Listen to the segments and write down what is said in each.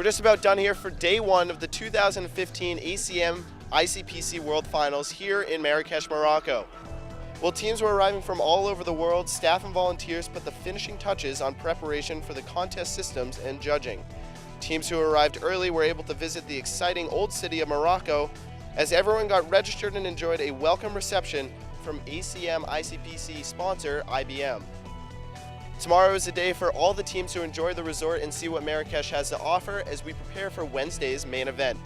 We're just about done here for day one of the 2015 ACM-ICPC World Finals here in Marrakech, Morocco. While teams were arriving from all over the world, staff and volunteers put the finishing touches on preparation for the contest systems and judging. Teams who arrived early were able to visit the exciting old city of Morocco, as everyone got registered and enjoyed a welcome reception from ACM-ICPC sponsor IBM. Tomorrow is a day for all the teams to enjoy the resort and see what Marrakech has to offer as we prepare for Wednesday's main event.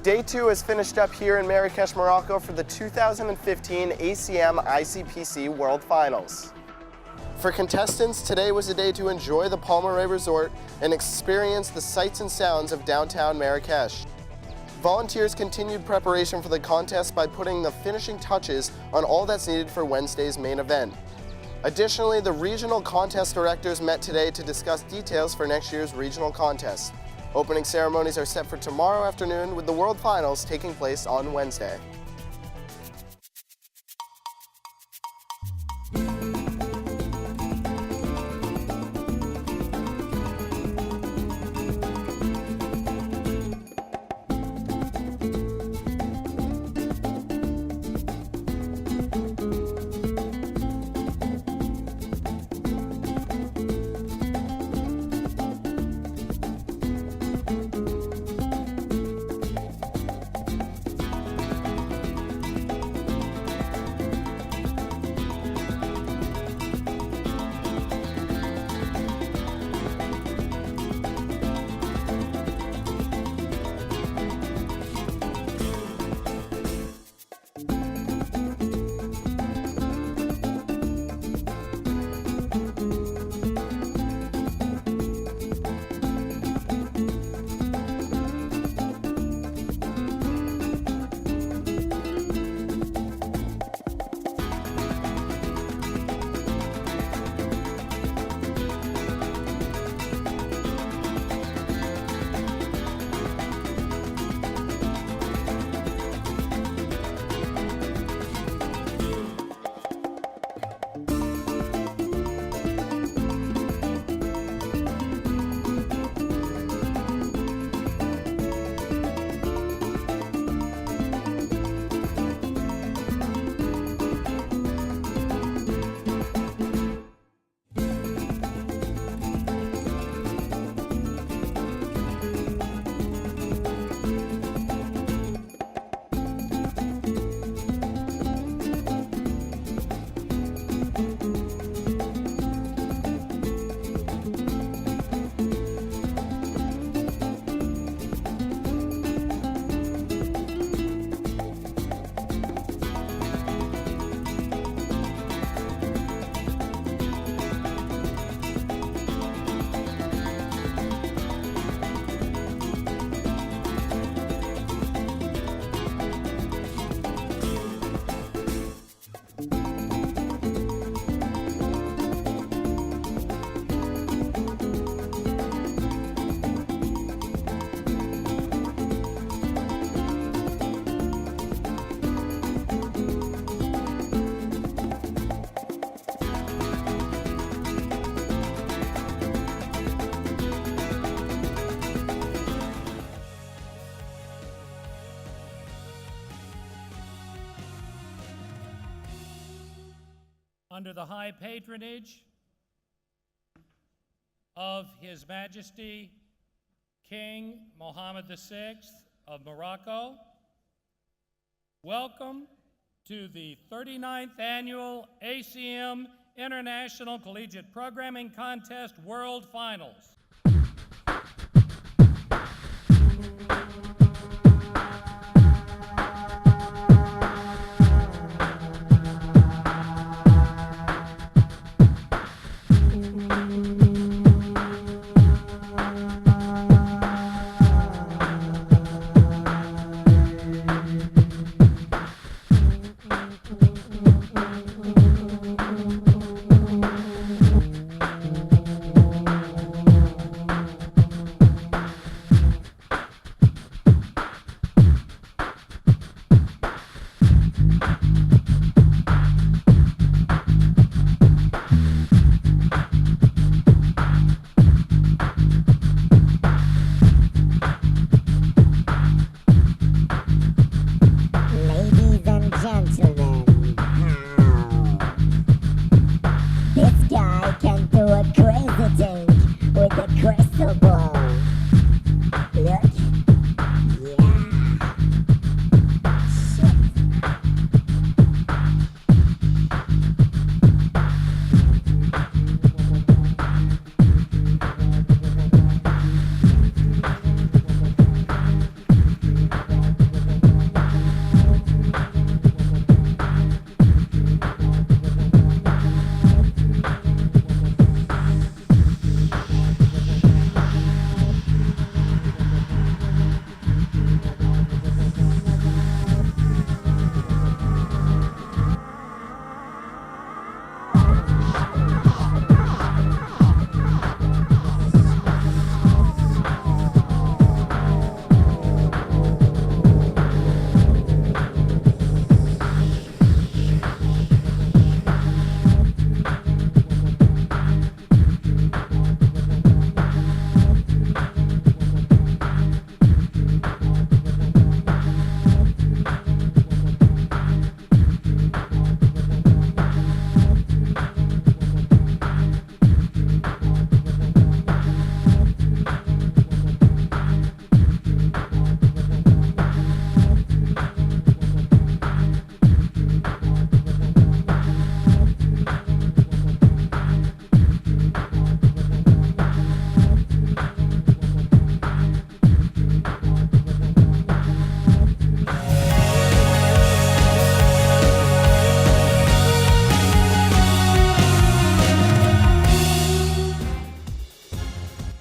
Day two is finished up here in Marrakech, Morocco for the 2015 ACM-ICPC World Finals. For contestants, today was a day to enjoy the Palmeraie Resort and experience the sights and sounds of downtown Marrakech. Volunteers continued preparation for the contest by putting the finishing touches on all that's needed for Wednesday's main event. Additionally, the regional contest directors met today to discuss details for next year's regional contest. Opening ceremonies are set for tomorrow afternoon, with the World Finals taking place on Wednesday. under the high patronage of His Majesty King Mohammed VI of Morocco. Welcome to the 39th Annual ACM International Collegiate Programming Contest World Finals.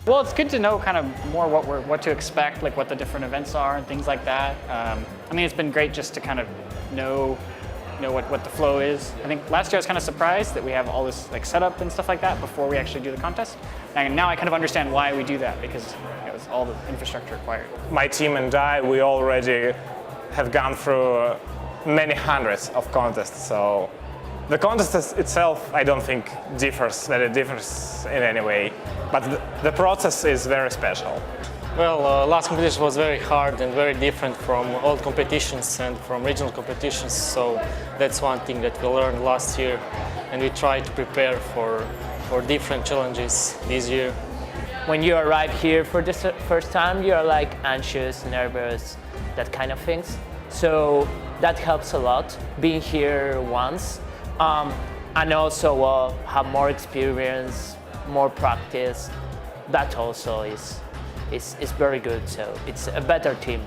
Well, it's good to know kind of more what to expect, like what the different events are and things like that. I mean, it's been great just to kind of know what the flow is. I think last year I was kind of surprised that we have all this like setup and stuff like that before we actually do the contest. And now I kind of understand why we do that, because it was all the infrastructure required. My team and I, we already have gone through many hundreds of contests, so the contest itself, I don't think differs in any way, but the process is very special. Well, last competition was very hard and very different from old competitions and from regional competitions, so that's one thing that we learned last year, and we try to prepare for different challenges this year. When you arrive here for the first time, you're like anxious, nervous, that kind of things. So that helps a lot, being here once. And also have more experience, more practice. That also is very good, so it's a better team.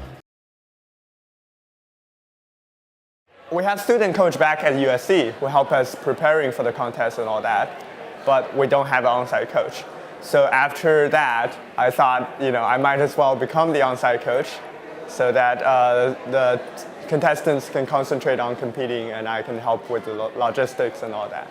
We have student coach back at USC who help us preparing for the contest and all that, but we don't have an on-site coach. So after that, I thought, I might as well become the on-site coach so that the contestants can concentrate on competing and I can help with the logistics and all that.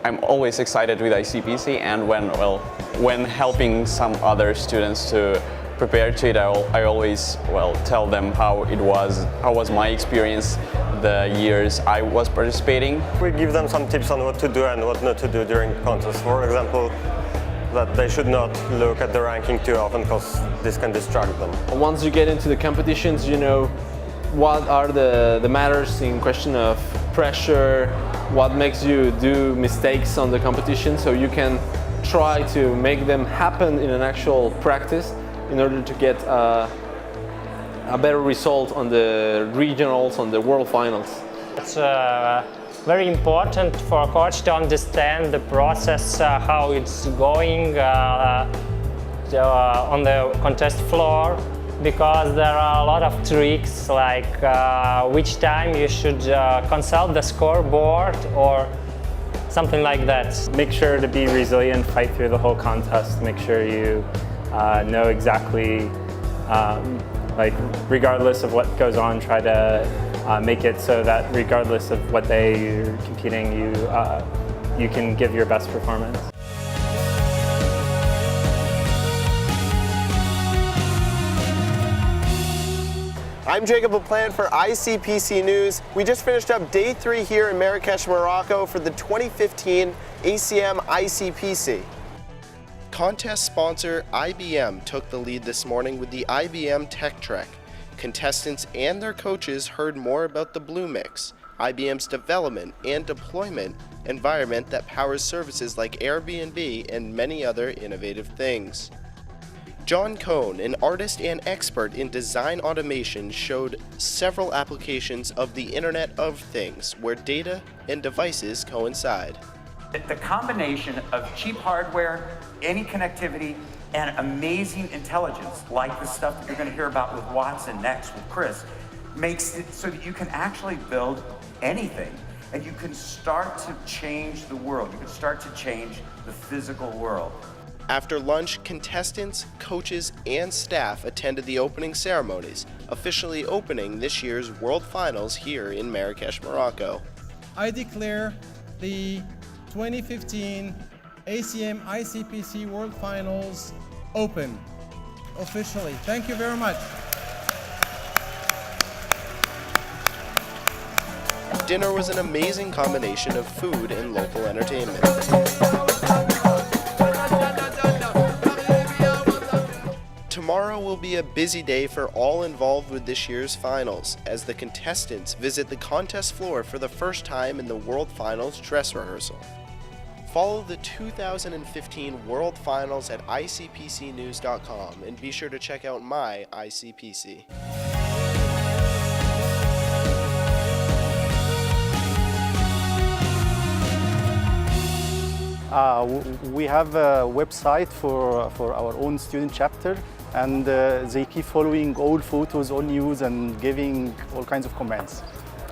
I'm always excited with ICPC, and when helping some other students to prepare to it, I always tell them how was my experience the years I was participating. We give them some tips on what to do and what not to do during contests. For example, that they should not look at the ranking too often because this can distract them. Once you get into the competitions, you know what are the matters in question of pressure, what makes you do mistakes on the competition, so you can try to make them happen in an actual practice in order to get a better result on the regionals, on the world finals. It's very important for a coach to understand the process, how it's going on the contest floor, because there are a lot of tricks, like which time you should consult the scoreboard or something like that. Make sure to be resilient, fight through the whole contest, make sure you know exactly, like regardless of what goes on, try to make it so that regardless of what day you're competing, you can give your best performance. I'm Jacob LaPlante for ICPC News. We just finished up day 3 here in Marrakech, Morocco for the 2015 ACM-ICPC. Contest sponsor IBM took the lead this morning with the IBM Tech Trek. Contestants and their coaches heard more about the Blue Mix, IBM's development and deployment environment that powers services like Airbnb and many other innovative things. John Cohn, an artist and expert in design automation, showed several applications of the Internet of Things where data and devices coincide. The combination of cheap hardware, any connectivity, and amazing intelligence, like the stuff that you're going to hear about with Watson next with Chris, makes it so that you can actually build anything, and you can start to change the world. You can start to change the physical world. After lunch, contestants, coaches, and staff attended the opening ceremonies, officially opening this year's World Finals here in Marrakech, Morocco. I declare the 2015 ACM-ICPC World Finals open, officially. Thank you very much. Dinner was an amazing combination of food and local entertainment. Tomorrow will be a busy day for all involved with this year's finals, as the contestants visit the contest floor for the first time in the World Finals dress rehearsal. Follow the 2015 World Finals at icpcnews.com and be sure to check out my ICPC. We have a website for our own student chapter, and they keep following all photos, all news, and giving all kinds of comments.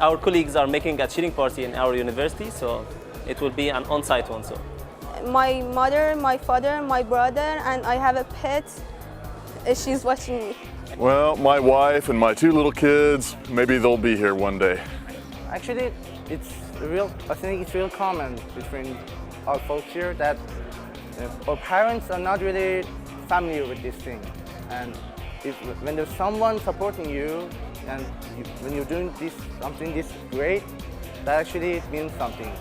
Our colleagues are making a cheering party in our university, so it will be an on-site one. So, my mother, my father, my brother, and I have a pet. She's watching me. Well, my wife and my 2 little kids, maybe they'll be here one day. Actually, I think it's real common between our folks here that our parents are not really familiar with this thing. And when there's someone supporting you, and when you're doing something this great, that actually means something.